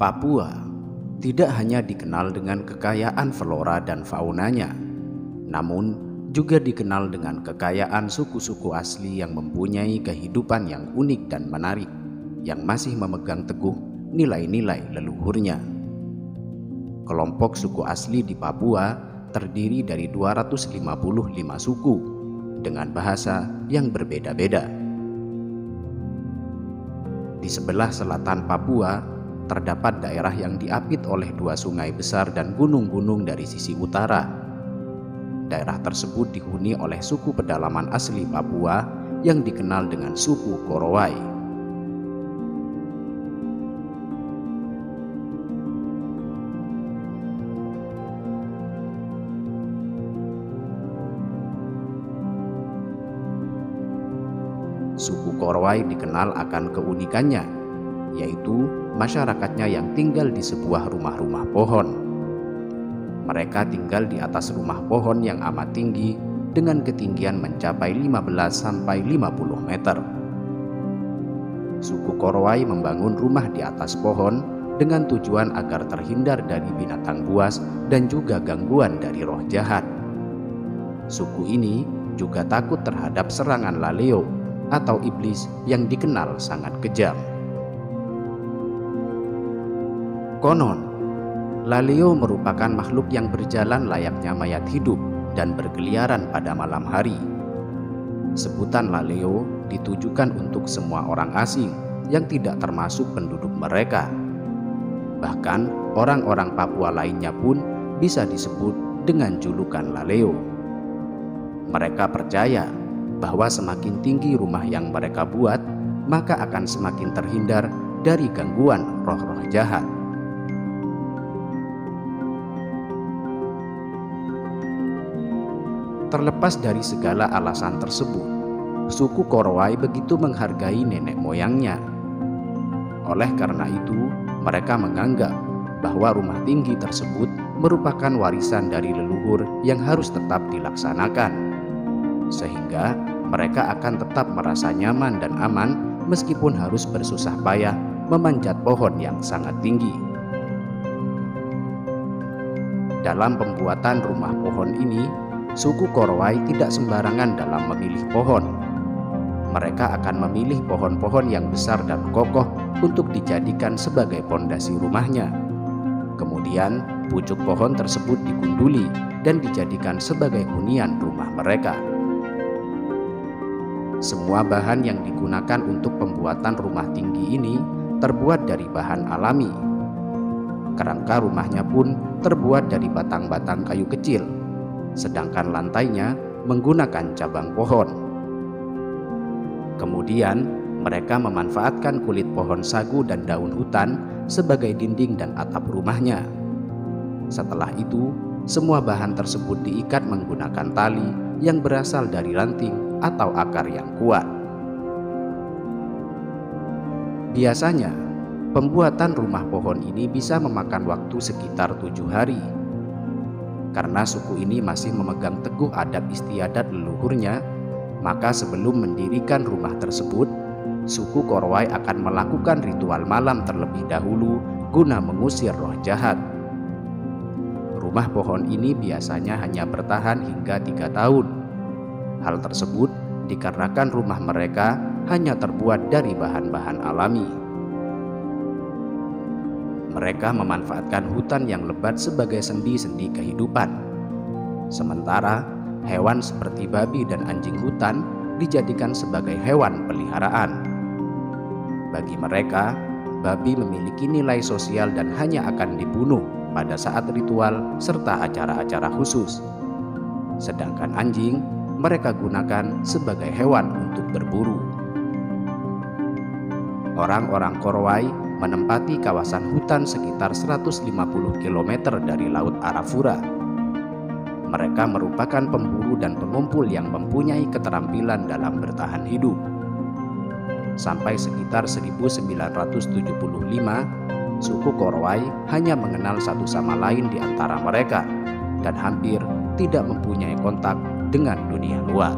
Papua tidak hanya dikenal dengan kekayaan flora dan faunanya, namun juga dikenal dengan kekayaan suku-suku asli yang mempunyai kehidupan yang unik dan menarik, yang masih memegang teguh nilai-nilai leluhurnya. Kelompok suku asli di Papua terdiri dari 255 suku dengan bahasa yang berbeda-beda. Di sebelah selatan Papua terdapat daerah yang diapit oleh dua sungai besar dan gunung-gunung dari sisi utara. Daerah tersebut dihuni oleh suku pedalaman asli Papua yang dikenal dengan suku Korowai. Suku Korowai dikenal akan keunikannya, yaitu masyarakatnya yang tinggal di sebuah rumah-rumah pohon. Mereka tinggal di atas rumah pohon yang amat tinggi dengan ketinggian mencapai 15-50 meter. Suku Korowai membangun rumah di atas pohon dengan tujuan agar terhindar dari binatang buas dan juga gangguan dari roh jahat. Suku ini juga takut terhadap serangan laleo atau iblis yang dikenal sangat kejam. Konon, laleo merupakan makhluk yang berjalan layaknya mayat hidup dan berkeliaran pada malam hari. Sebutan laleo ditujukan untuk semua orang asing yang tidak termasuk penduduk mereka. Bahkan orang-orang Papua lainnya pun bisa disebut dengan julukan laleo. Mereka percaya bahwa semakin tinggi rumah yang mereka buat, maka akan semakin terhindar dari gangguan roh-roh jahat. Terlepas dari segala alasan tersebut, suku Korowai begitu menghargai nenek moyangnya. Oleh karena itu, mereka menganggap bahwa rumah tinggi tersebut merupakan warisan dari leluhur yang harus tetap dilaksanakan, sehingga mereka akan tetap merasa nyaman dan aman meskipun harus bersusah payah memanjat pohon yang sangat tinggi. Dalam pembuatan rumah pohon ini, suku Korowai tidak sembarangan dalam memilih pohon. Mereka akan memilih pohon-pohon yang besar dan kokoh untuk dijadikan sebagai pondasi rumahnya. Kemudian, pucuk pohon tersebut digunduli dan dijadikan sebagai hunian rumah mereka. Semua bahan yang digunakan untuk pembuatan rumah tinggi ini terbuat dari bahan alami. Kerangka rumahnya pun terbuat dari batang-batang kayu kecil, sedangkan lantainya menggunakan cabang pohon. Kemudian mereka memanfaatkan kulit pohon sagu dan daun hutan sebagai dinding dan atap rumahnya. Setelah itu, semua bahan tersebut diikat menggunakan tali yang berasal dari ranting atau akar yang kuat. Biasanya, pembuatan rumah pohon ini bisa memakan waktu sekitar 7 hari. Karena suku ini masih memegang teguh adat istiadat leluhurnya, maka sebelum mendirikan rumah tersebut, suku Korowai akan melakukan ritual malam terlebih dahulu guna mengusir roh jahat. Rumah pohon ini biasanya hanya bertahan hingga 3 tahun. Hal tersebut dikarenakan rumah mereka hanya terbuat dari bahan-bahan alami. Mereka memanfaatkan hutan yang lebat sebagai sendi-sendi kehidupan. Sementara hewan seperti babi dan anjing hutan dijadikan sebagai hewan peliharaan. Bagi mereka, babi memiliki nilai sosial dan hanya akan dibunuh pada saat ritual serta acara-acara khusus. Sedangkan anjing mereka gunakan sebagai hewan untuk berburu. Orang-orang Korowai menempati kawasan hutan sekitar 150 km dari Laut Arafura. Mereka merupakan pemburu dan pengumpul yang mempunyai keterampilan dalam bertahan hidup. Sampai sekitar 1975, suku Korowai hanya mengenal satu sama lain di antara mereka dan hampir tidak mempunyai kontak dengan dunia luar.